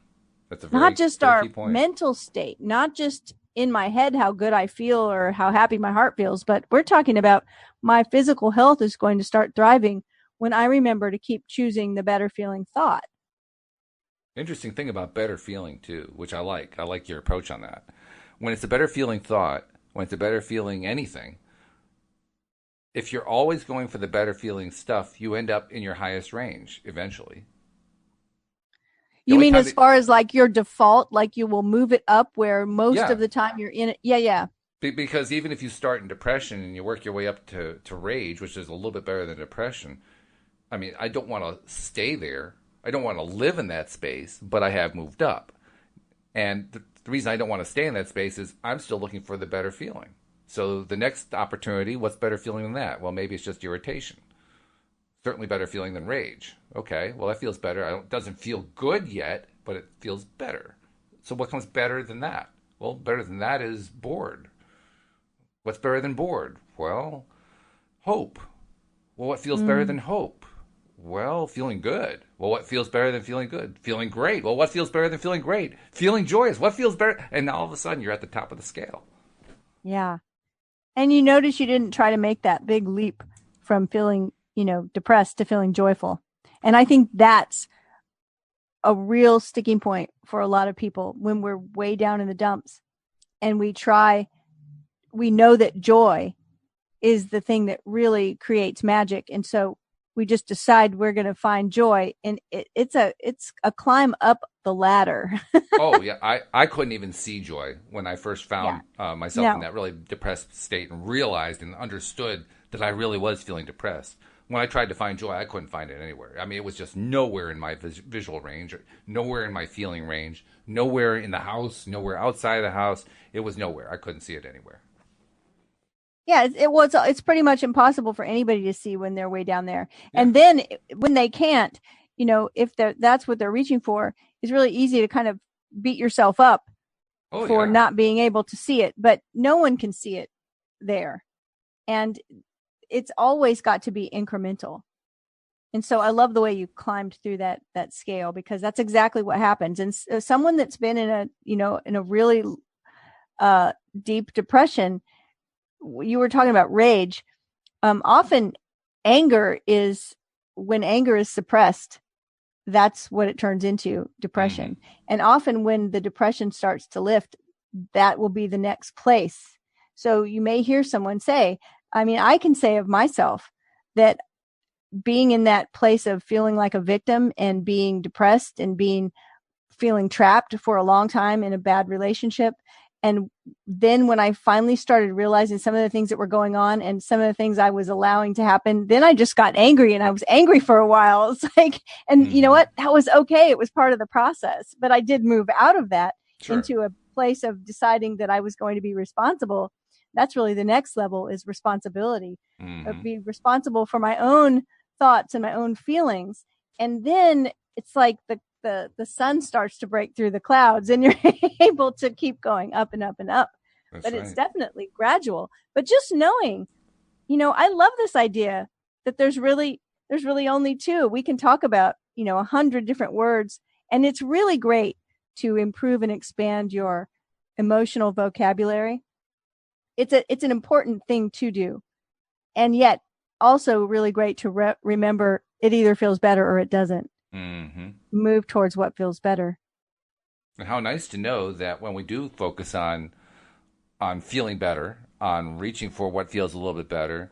That's not just our key point. Mental state, not just in my head how good I feel or how happy my heart feels, but we're talking about my physical health is going to start thriving when I remember to keep choosing the better feeling thought. Interesting thing about better feeling, too, which I like. I like your approach on that. When it's a better feeling thought, when it's a better feeling anything, if you're always going for the better feeling stuff, you end up in your highest range eventually. You mean as far as like your default, like you will move it up where most of the time you're in it? Yeah. Because even if you start in depression and you work your way up to rage, which is a little bit better than depression, I mean, I don't want to stay there. I don't want to live in that space, but I have moved up. And the reason I don't want to stay in that space is I'm still looking for the better feeling. So the next opportunity, what's better feeling than that? Well, maybe it's just irritation. Certainly better feeling than rage. Okay, well, that feels better. It doesn't feel good yet, but it feels better. So what comes better than that? Well, better than that is bored. What's better than bored? Well, hope. Well, what feels better than hope? Well, feeling good. Well, what feels better than feeling good? Feeling great. Well, what feels better than feeling great? Feeling joyous. What feels better? And all of a sudden, you're at the top of the scale. Yeah. And you notice you didn't try to make that big leap from feeling, depressed to feeling joyful. And I think that's a real sticking point for a lot of people when we're way down in the dumps and we know that joy is the thing that really creates magic. And so we just decide we're going to find joy, and it's a climb up the ladder. Oh yeah, I couldn't even see joy when I first found myself in that really depressed state and realized and understood that I really was feeling depressed. When I tried to find joy, I couldn't find it anywhere. I mean, it was just nowhere in my visual range, nowhere in my feeling range, nowhere in the house, nowhere outside of the house. It was nowhere. I couldn't see it anywhere. Yeah, it's pretty much impossible for anybody to see when they're way down there. Yeah. And then when they can't, if that's what they're reaching for, it's really easy to kind of beat yourself up Oh, for yeah. not being able to see it, but no one can see it there. And it's always got to be incremental. And so I love the way you climbed through that scale, because that's exactly what happens. And someone that's been in a really deep depression, you were talking about rage. Often when anger is suppressed, that's what it turns into, depression. Mm-hmm. And often when the depression starts to lift, that will be the next place. So you may hear someone say, I mean, I can say of myself that being in that place of feeling like a victim and being depressed and feeling trapped for a long time in a bad relationship. And then when I finally started realizing some of the things that were going on and some of the things I was allowing to happen, then I just got angry, and I was angry for a while. It's like, and you know what? That was okay. It was part of the process, but I did move out of that into a place of deciding that I was going to be responsible. That's really the next level, is responsibility. Be responsible for my own thoughts and my own feelings. And then it's like the sun starts to break through the clouds, and you're able to keep going up and up and up. That's but right. It's definitely gradual. But just knowing, I love this idea that there's really only two. We can talk about, 100 different words, and it's really great to improve and expand your emotional vocabulary. It's an important thing to do. And yet also really great to remember it either feels better or it doesn't. Move towards what feels better. And how nice to know that when we do focus on feeling better, on reaching for what feels a little bit better,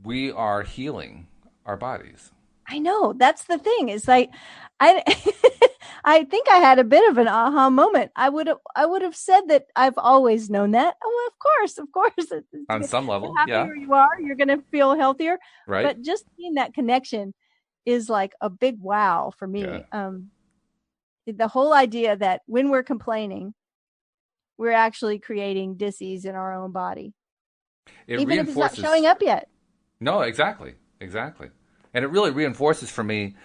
we are healing our bodies. I know, that's the thing. It's like I I think I had a bit of an aha moment. I would have said that I've always known that. Oh, of course. On some level, the happier you are, you're going to feel healthier. Right. But just seeing that connection is like a big wow for me. Yeah. The whole idea that when we're complaining, we're actually creating dis-ease in our own body. Even if it's not showing up yet. No, exactly. And it really reinforces for me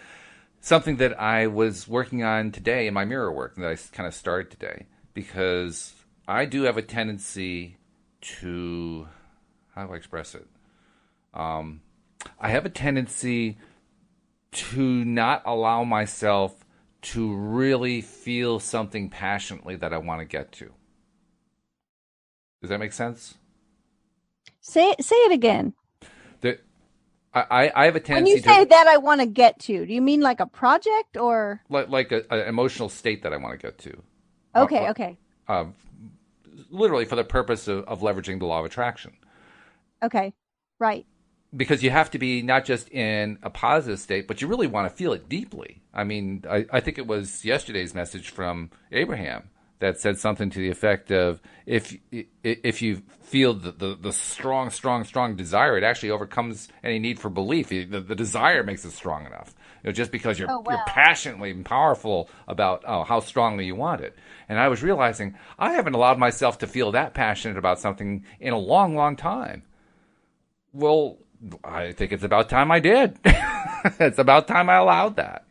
something that I was working on today in my mirror work, that I kind of started today, because I do have a tendency to, how do I express it? I have a tendency to not allow myself to really feel something passionately that I want to get to. Does that make sense? Say it again. I have a tendency. When you say that I want to get to, do you mean like a project or like an emotional state that I want to get to? Okay. Literally for the purpose of leveraging the law of attraction. Okay, right. Because you have to be not just in a positive state, but you really want to feel it deeply. I mean, I think it was yesterday's message from Abraham that said something to the effect of, if you feel the strong desire, it actually overcomes any need for belief. The desire makes it strong enough. Just because you're passionately and powerful about how strongly you want it. And I was realizing I haven't allowed myself to feel that passionate about something in a long, long time. Well, I think it's about time I did. It's about time I allowed that.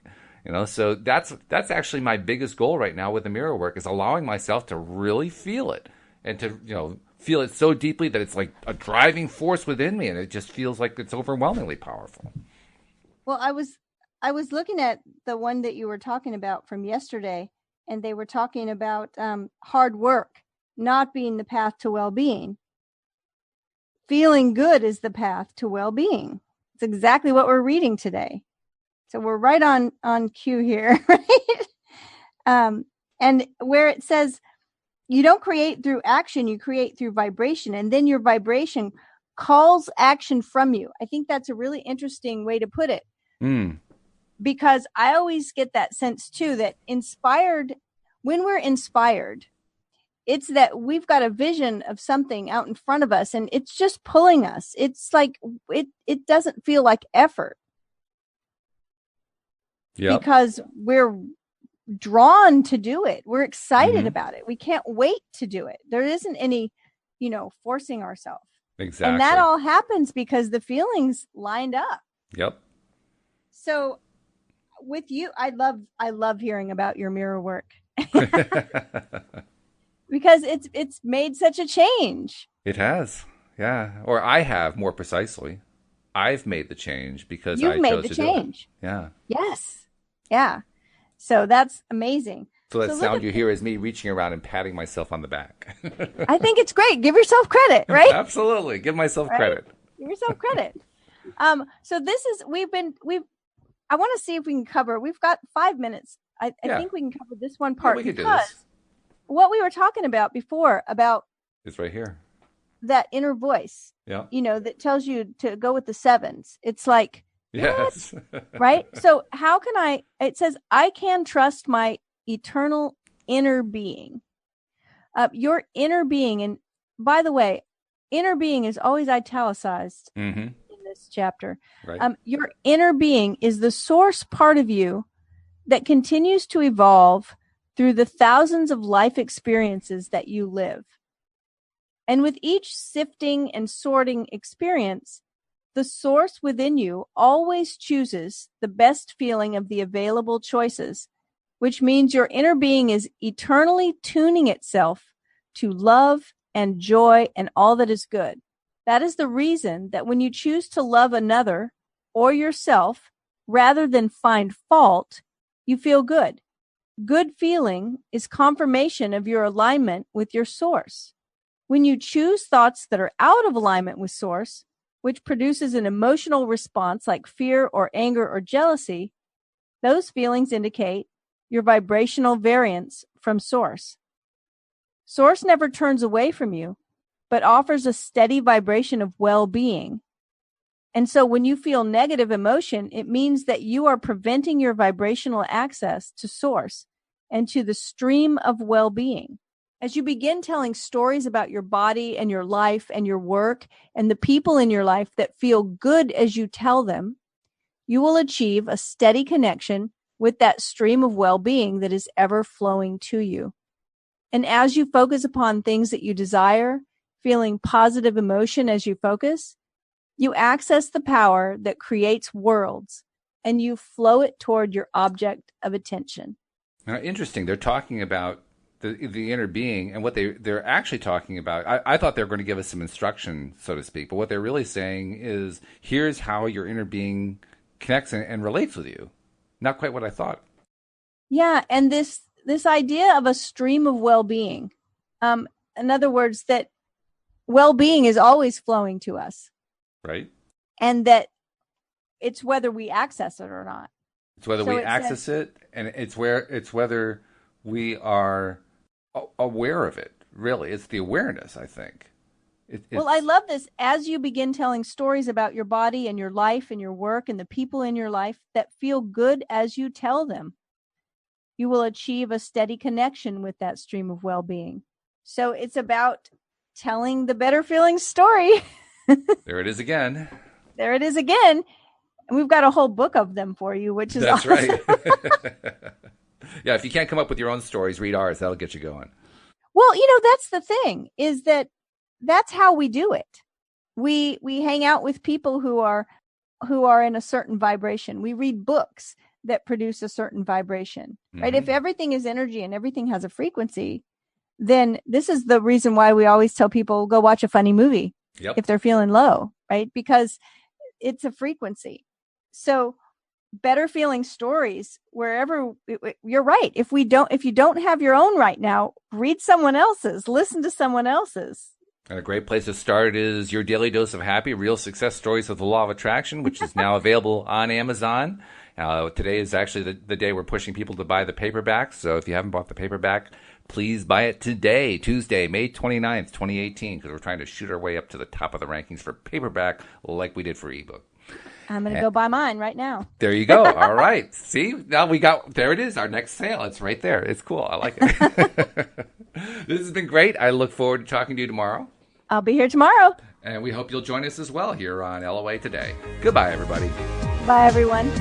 So that's actually my biggest goal right now with the mirror work, is allowing myself to really feel it, and to feel it so deeply that it's like a driving force within me, and it just feels like it's overwhelmingly powerful. Well, I was looking at the one that you were talking about from yesterday, and they were talking about hard work not being the path to well-being. Feeling good is the path to well-being. It's exactly what we're reading today. So we're right on cue here, right? And where it says you don't create through action, you create through vibration, and then your vibration calls action from you. I think that's a really interesting way to put it. Because I always get that sense too, that when we're inspired, it's that we've got a vision of something out in front of us, and it's just pulling us. It's like it doesn't feel like effort. Yep. Because we're drawn to do it. We're excited about it. We can't wait to do it. There isn't any, forcing ourselves. Exactly. And that all happens because the feelings lined up. Yep. So with you, I love hearing about your mirror work. because it's made such a change. It has. Yeah. Or I have, more precisely. I've made the change because You've I made chose the to change. do it. Yeah. Yes. Yeah. So that's amazing. So that So sound you hear is me reaching around and patting myself on the back. I think it's great. Give yourself credit, right? Absolutely. Give myself Right? credit. Give yourself credit. So this is I want to see if we can cover. We've got 5 minutes. I think we can cover this one part we could do because this. What we were talking about before about It's right here. that inner voice, Yeah. that tells you to go with the sevens. It's like, Yes. right? So how can it says, I can trust my eternal inner being. Your inner being, and by the way, inner being is always italicized in this chapter. Right. Your inner being is the source part of you that continues to evolve through the thousands of life experiences that you live. And with each sifting and sorting experience, the source within you always chooses the best feeling of the available choices, which means your inner being is eternally tuning itself to love and joy and all that is good. That is the reason that when you choose to love another or yourself rather than find fault, you feel good. Good feeling is confirmation of your alignment with your source. When you choose thoughts that are out of alignment with source, which produces an emotional response like fear or anger or jealousy, those feelings indicate your vibrational variance from source. Source never turns away from you, but offers a steady vibration of well-being. And so when you feel negative emotion, it means that you are preventing your vibrational access to source and to the stream of well-being. As you begin telling stories about your body and your life and your work and the people in your life that feel good as you tell them, you will achieve a steady connection with that stream of well-being that is ever flowing to you. And as you focus upon things that you desire, feeling positive emotion as you focus, you access the power that creates worlds and you flow it toward your object of attention. Now, interesting. They're talking about the inner being, and what they're actually talking about. I thought they were going to give us some instruction, so to speak, but what they're really saying is, here's how your inner being connects and relates with you. Not quite what I thought. Yeah, and this idea of a stream of well-being. In other words, that well-being is always flowing to us. Right. And that it's whether we access it or not. It's whether we access it, and it's whether we are aware of it. Really, it's the awareness, I think. Well, I love this. As you begin telling stories about your body and your life and your work and the people in your life that feel good as you tell them, you will achieve a steady connection with that stream of well-being. So it's about telling the better feeling story. There it is again. There it is again. And we've got a whole book of them for you, which is That's awesome. right. Yeah, if you can't come up with your own stories, read ours. That'll get you going. Well, that's the thing, is that's how we do it. We hang out with people who are in a certain vibration. We read books that produce a certain vibration, right? If everything is energy and everything has a frequency, then this is the reason why we always tell people, go watch a funny movie if they're feeling low, right? Because it's a frequency. So better feeling stories wherever you're right. If you don't have your own right now, read someone else's, listen to someone else's. And a great place to start is Your Daily Dose of Happy, Real Success Stories of the Law of Attraction, which is now available on Amazon. Today is actually the day we're pushing people to buy the paperback. So if you haven't bought the paperback, please buy it today, Tuesday, May 29th, 2018, because we're trying to shoot our way up to the top of the rankings for paperback like we did for ebook. I'm going to go buy mine right now. There you go. All right. See, now there it is, our next sale. It's right there. It's cool. I like it. This has been great. I look forward to talking to you tomorrow. I'll be here tomorrow. And we hope you'll join us as well here on LOA Today. Goodbye, everybody. Bye, everyone.